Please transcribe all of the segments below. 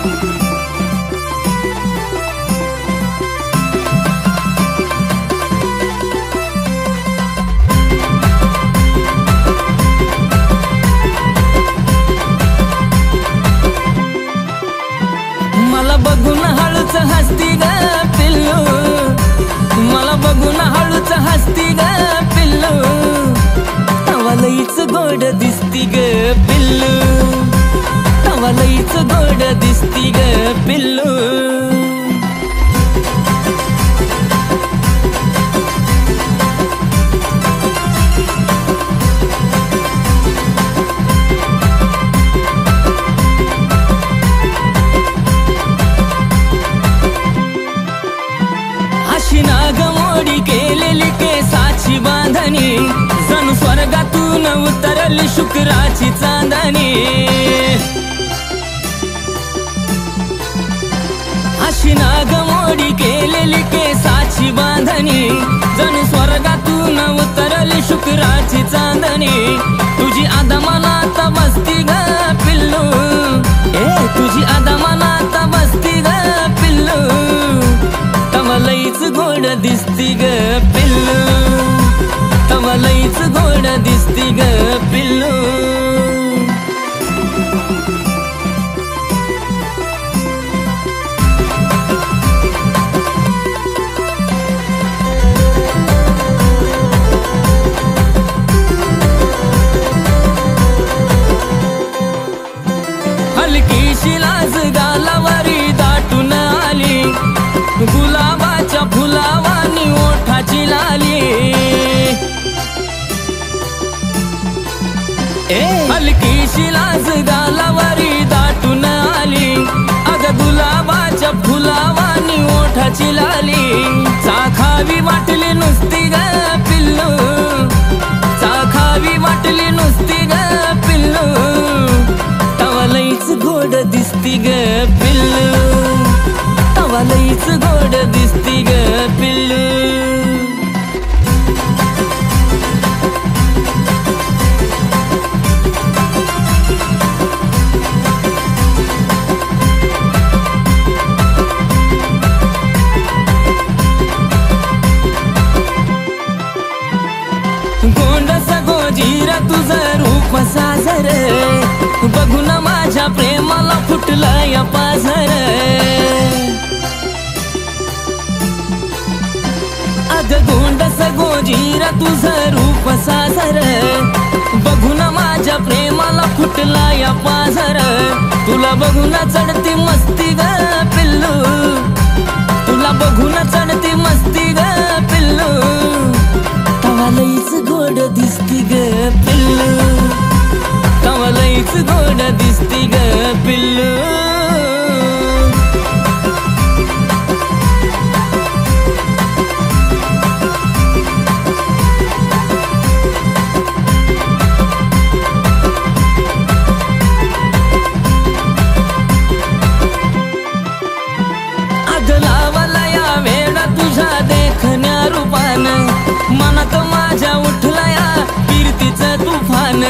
मला बघून हळूच हसती ग पिल्लू, मला बघून हळूच हसती ग पिल्लू, तवा लईच गोड दिसती ग पिल्लू, तवा लईच गोड दिसती ग पिल्लू। नागमोडी केलेली केसाची बांधणी, जणू स्वर्गातून उतरली शुक्राची चांदणी। अशी नागमोडी केलेली केसाची बांधणी, जणू स्वर्गातून उतरली शुक्राची चांदणी। तुझी आदा मला आता बसती ग पिल्लू, तुझी आदा मला आता बसती ग पिल्लू, तवा लईच गोड दिसती ग पिल्लू, तवा लईच गोड दिसती ग पिल्लू। हलकीशी लाज गालावरी दाटून आली, गुलाबाच्या फुलावानी ओठाची लाली। हलकीशी लाज गालावरी दाटून आली, अग गुलाबाच्या फुलावानी ओठाची लाली। चाखावी वाटली नुसती ग पिल्लू, चाखावी वाटली नुसती ग पिल्लू, तवा लईच गोड दिसती ग पिल्लू, तवा लईच गोड दिसती ग पिल्लू। गोंडस गोजीरा तुझं रूप साजर, बघून माझ्या प्रेमाला फुटलंय पाझर। अग गोंडस गोजीरा तुझं रूप साजर, बघून माझ्या प्रेमाला फुटलाय पाझर। तुला बघून चढती मस्ती ग पिल्लू, तुला बघून चढती मस्ती ग पिल्लू, तवा लईच गोड दिसती ग पिल्लू, तवा लईच गोड दिसती ग पिल्लू। देखण्या रूपान मनात माझ्या उठलया कीर्तीचं तुफान।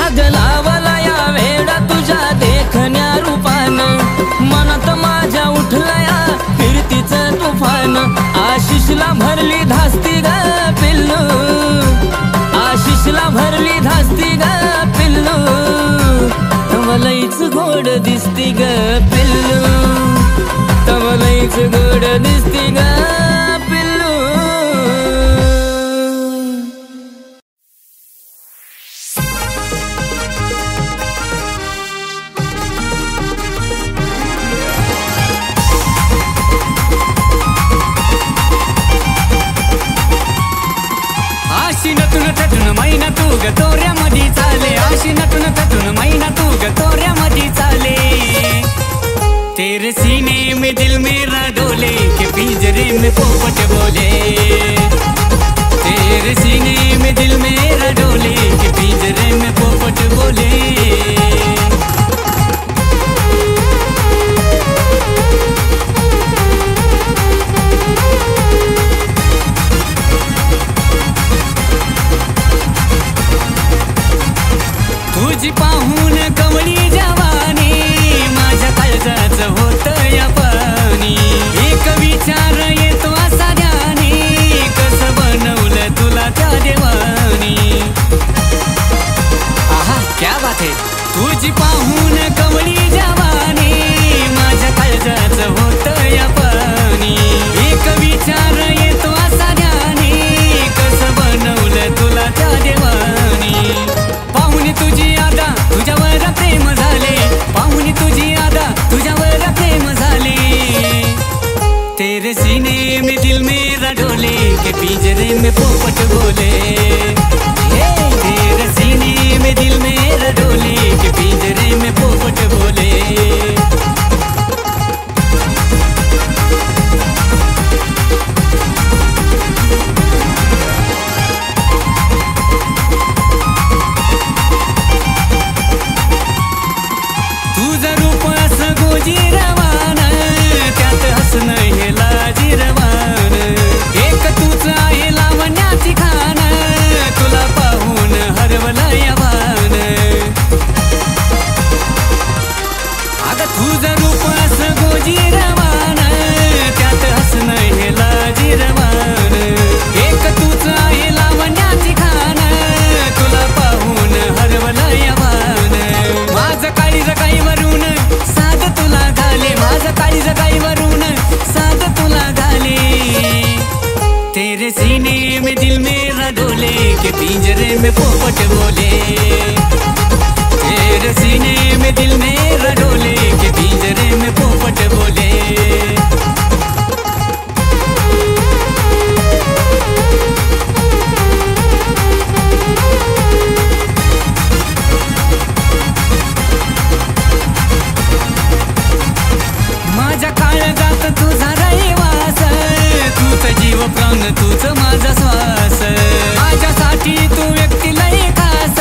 अग लावला या वेडा तुझ्या देखण्या रूपान, मनात माझ्या उठलया कीर्तीचं तुफान। आशिषला भरली धास्ती ग पिल्लू, आशिषला भरली धास्ती ग पिल्लू, तवा लईच गोड दिसती ग पिल्लू, तवा लईच गोड दिसती ग पिल्लू। आशी नटून थटून मैना तू ग तोऱ्यामध्ये चाले, आशी नटून थटून मैना तू ग तोऱ्यामध्ये चाले। तेरे सीने में दिल मेरा डोले के पिंजरे में पोपट बोले, तेरे सीने में दिल मेरा डोले के पिंजरे में पोपट बोले। तुझी पिंजरे में पोपट बोले। तेरे सीने में दिल मेरा डोले के पिंजरे में पोपट बोले। तुझं रूप असं गोजीरवान, त्यात हसणं हे लाजीरवान, एक तूच आहे लावण्याची खान, तुला पाहून हरवलं यवान। अगं तुझं रूप असं गोजीरवान, त्यात हसणं हे लाजीरवान, एक तूच आहे लावण्याची खान, तुला पाहून हरवलं यवान। माझं काळीज गाईवरून साध तुला घाले, माझं काळीज गाईवरून साध तुला घाले। तेरे सीने में दिल मेरा डोले के पिंजरे में पोपट बोले। तेरे सीने में दिल मेरा डोले के पिंजरे में पोपट बोले। माझ्या काळजात तुझा रहिवास, तूच जीव प्राण तूच माझा श्वास, माझ्यासाठी तू व्यक्ती लय खास,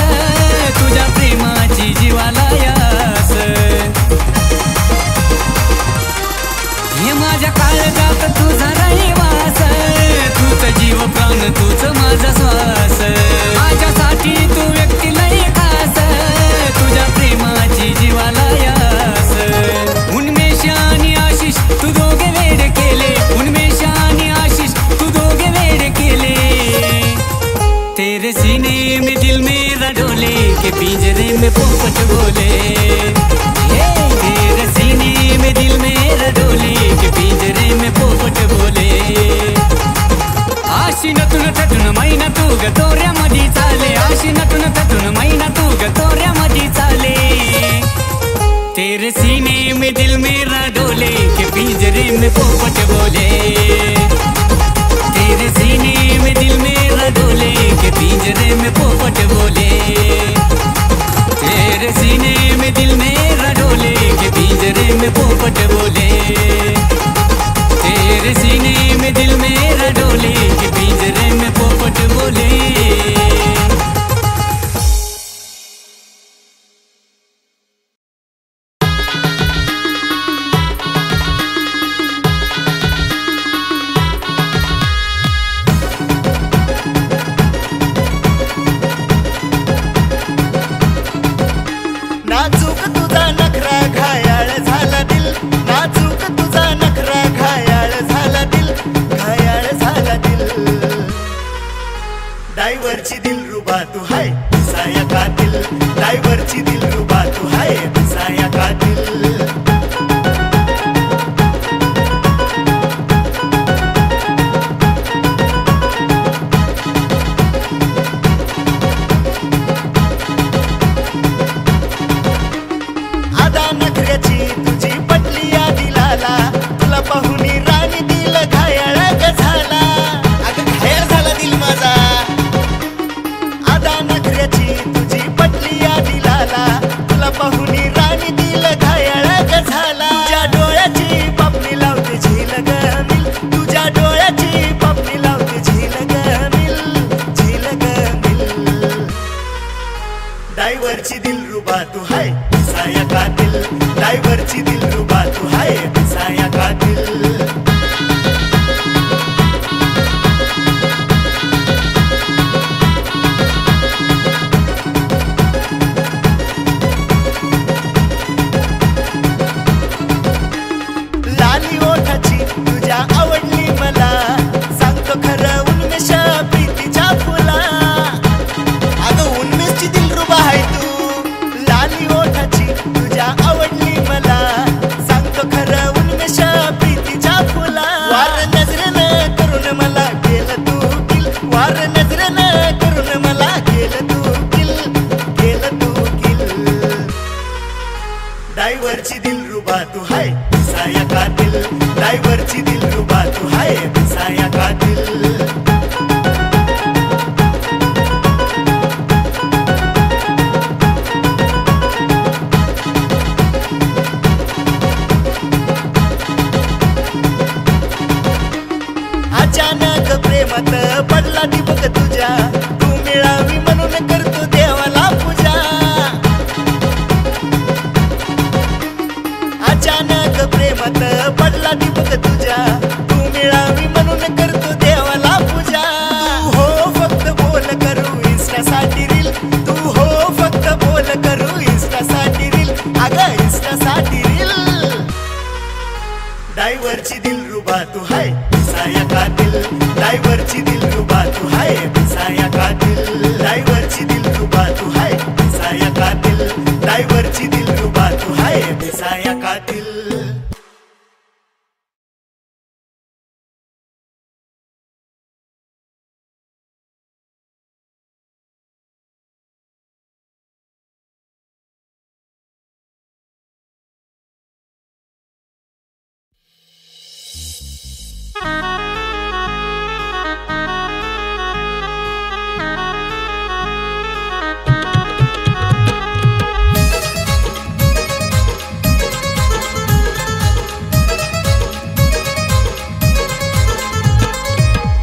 तुझ्या प्रेमाची जीवाला यास। हे माझ्या काळजात तुझा रहिवास, तूच जीव प्राण तूच माझा श्वास, माझ्यासाठी तू व्यक्ती लय खास, तुझ्या प्रेमाची जीवाला यास। उन्मेष आणि आशिष तू दोघे वेड केले, उन्मेष आणि आशिष तू दोघे वेड केले। तेरे सीने में दिल मेरा डोले के पिंजरे में पोपट बोले। तेरे सीने में दिल मेरा डोले के पिंजरे में पोपट बोले। आशिनातून थटून मैना तू ग तोऱ्यामध्ये चाले, आशिनातून थटून मैना तू ग तोऱ्यामध्ये चाले। तेरे सीने में दिल मेरा डोले के पिंजरे में पोपट बोले। तेरे सीने में दिल मेरा डोले के पिंजरे में पोपट बोले। तेरे सीने में दिल मेरा डोले के पिंजरे में पोपट बोले। तेरे सीने में दिल मेरा डोले के पिंजरे में पोपट बोले। नाजूक तुझा नखरा घायाळ झाला दिल, नाजूक तुझा नखरा घायाळ झाला दिल, घायाळ झाला दिल। डायव्हरची दिलरुबा तू हाय दिसाया कातिल, डायव्हरची दिलरुबा तू हाय दिसाया कातिल। आदा नखऱ्याची तुझी पटली या दिलाला, तुला पाहुनी राणी दिल घायाळ ग झाला। अगं घायाळ झाला दिल माझा। आदा नखऱ्याची तुझी पटली या दिलाला, तुला पाहुनी राणी दिल घायाळ ग झाला। तुझ्या डोळ्याची पापणी लावते झील ग मिल, तुझ्या डोळ्याची पापणी लावते झील ग मिल, झील ग मिल। डायव्हरची दिलरुबा तू हाय दिसाया कातिल, डायव्हरची दिलरुबा तू हाय दिसाया कातिल। लाली ओठाची तुझ्या आवडली मला, सांगतो खरं उन्मेष प्रीतीच्या फुला। अगं उन्मेषची दिलरुबा हाय तू, लाली ओठाची तुझ्या आवडली मला, सांगतो खरं उन्मेष प्रीतीच्या ड्रायव्हरची दिलरुबा तू हाय भिसाया कातिल.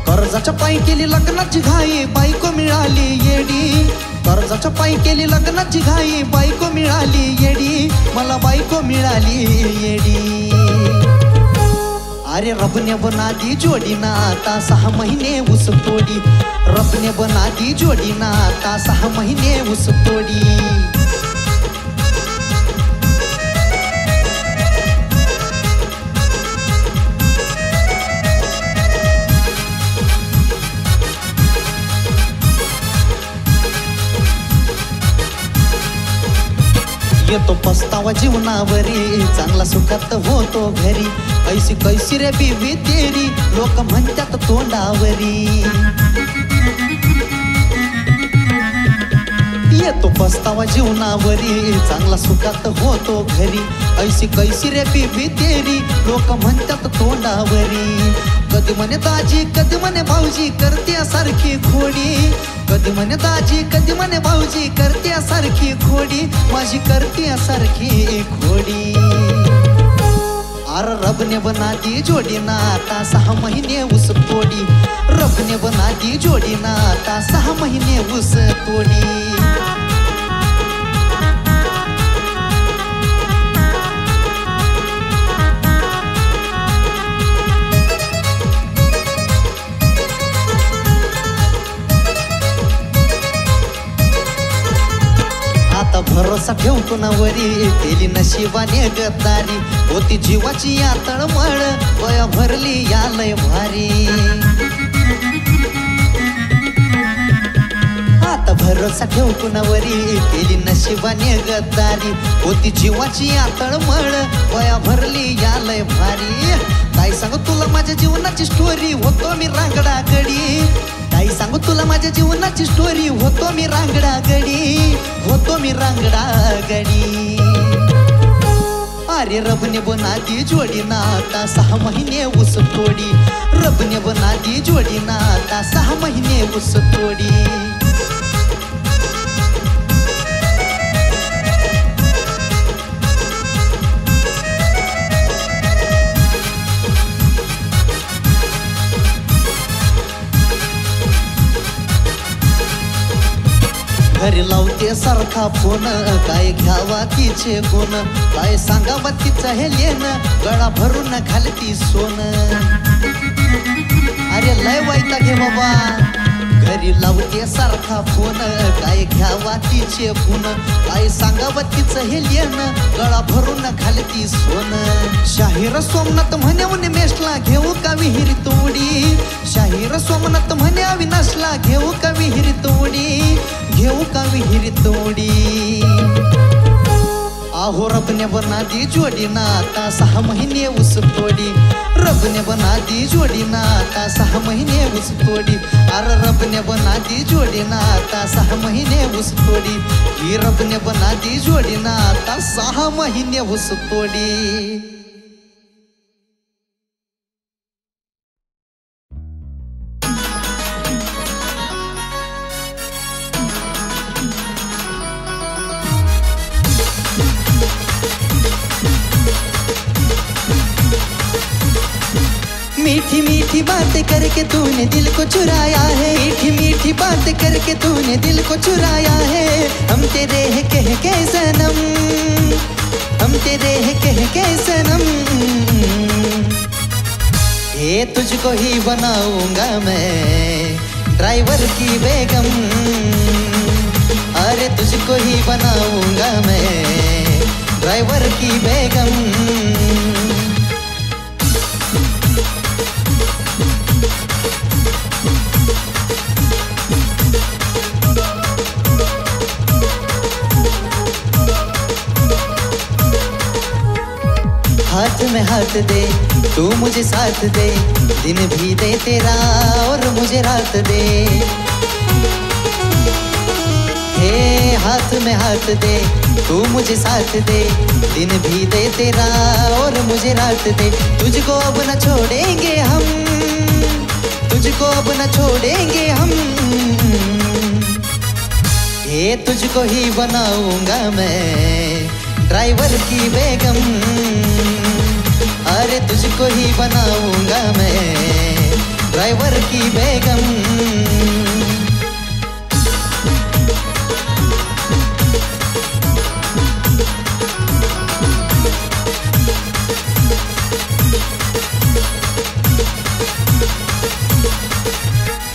कर्जाच्या पायी केली लग्नाची घाई बायको मिळाली येडी. कर्जाच्या पायी केली लग्नाची घाई बायको मिळाली येडी. मला बायको मिळाली येडी. अरे रबने बना दी जोडी ना आता 6 महिने ऊस तोडी. रबने बना दी जोडी ना आता 6 महिने ऊस तोडी. येतो पस्तावा जीवनावरी चांगला सुखात होतो घरी. ऐसी कैसी रे बीवी तेरी लोक म्हणतात तोंडावरी. येतो पस्तावा जीवनावरी चांगला सुखात होतो घरी. ऐसी कैसी रे बीवी तेरी लोक म्हणतात तोंडावरी. कधी म्हणे दाजी कधी म्हणे भाऊजी करते सारखी खोडी. कधी म्हणे दाजी कधी म्हणे भाऊजी करते सारखी खोडी. माझी करते सारखी खोडी. अरे रबने बना दी जोडी ना आता 6 महिने ऊस तोडी. रबने बना दी जोडी ना आता 6 महिने ऊस तोडी. आता भरोसा ठेव कुणावरी केली नशिबाने गद्दारी. होती जीवाची या तळमळ वया भरली या लय भारी. आता भरोसा ठेव कुणावरी केली नशिबाने गद्दारी. होती जीवाची या तळमळ वया भरली या लय भारी. काय सांगू तुला माझ्या जीवनाची स्टोरी होतो मी रांगडा गडी. काही सांगू तुला माझ्या जीवनाची स्टोरी होतो मी रांगडा गडी. होतो मी रांगडा गडी. अरे रबने बना दी जोडी ना आता 6 महिने ऊस तोडी. रबने बना दी जोडी ना आता 6 महिने ऊस तोडी. घरी लावते सारखा फोन काय घ्यावा तिचे गुण. काय सांगावा तिचं हे लेन गळा भरून घालती सोन. अरे लय वाईटा घे बाबा. घरी लावते सारखा फोन काय घ्यावा तिचे गुण. काय सांगावा तिचं हे लेन गळा भरून घालती सोन. शाहीर सोमनाथ म्हणे उन्मेषला घेऊ का विहिरी तोडी. शाहीर सोमनाथ म्हणे अविनाशला घेऊ का विहिरी तोडी. घेऊ का विहिरी तोडी. आहो रबने बना दी जोडी ना आता 6 महिने ऊस तोडी. रबने बना दी जोडी ना आता 6 महिने ऊस तोडी. अरे रबने बना दी जोडी ना आता 6 महिने ऊस तोडी. ही रबने बना दी जोडी ना आता 6 महिने ऊस तोडी. मीठी मीठी बातें करके तूने दिल को चुराया है. मीठी मीठी बातें करके तूने दिल को चुराया है. हम तेरे हैं कह के सनम. हम तेरे हैं कह के सनम. ये तुझको ही बनाऊंगा मैं ड्राइवर की बेगम. अरे तुझको ही बनाऊंगा मैं ड्राइवर की बेगम. में हाथ दे, तू मुझे साथ दे, दिन भी दे तेरा और मुझे रात दे। हे हाथ में हाथ दे, तू मुझे साथ दे, दिन भी दे तेरा और मुझे रात दे। तुझको अब न छोड़ेंगे हम, तुझको अब न छोड़ेंगे हम। हे तुझको ही बनाऊंगा मैं ड्राइवर की बेगम, अरे तुझको ही बनाऊंगा मैं ड्राइवर की बेगम।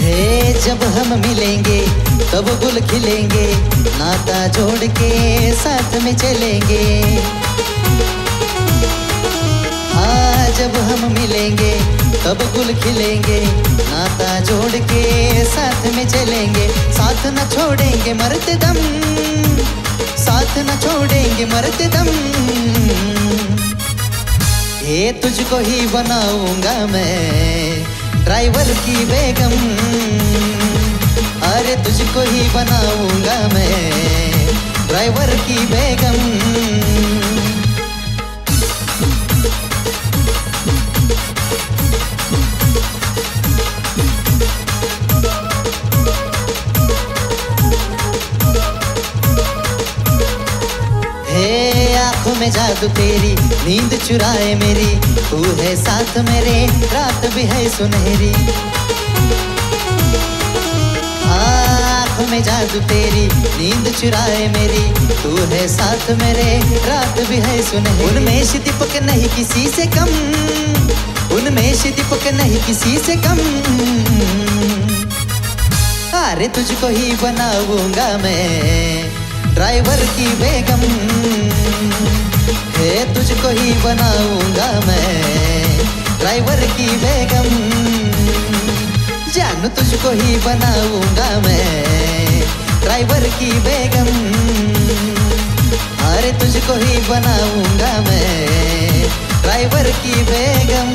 हे जब हम मिलेंगे तब गुल खिलेंगे, नाता जोड़ के साथ में चलेंगे। हाँ जब हम मिलेंगे तब गुल खिलेंगे, नाता जोड़ के साथ में चलेंगे। साथ न छोड़ेंगे मरते दम, साथ न छोड़ेंगे मरते दम। ये तुझको ही बनाऊंगा मैं ड्राइवर की बेगम, अरे तुझको ही बनाऊंगा मैं ड्राइवर की बेगम। हे आंखों में जादू तेरी, नींद चुराए मेरी, तू है साथ मेरे, रात भी है सुनहरी। आंखों में जादू तेरी, नींद चुराए मेरी, तू है साथ मेरे, रात भी है सुनहरी। उनमें से दीपक नहीं किसी से कम, उनमें से दीपक नहीं किसी से कम। अरे तुझको ही बनाऊंगा मैं ड्राइवर की बेगम, हे तुझको ही बनाऊंगा मैं ड्राइवर की बेगम। जानू तुझको ही बनाऊंगा मैं ड्राइवर की बेगम, अरे तुझको ही बनाऊंगा मैं ड्राइवर की बेगम।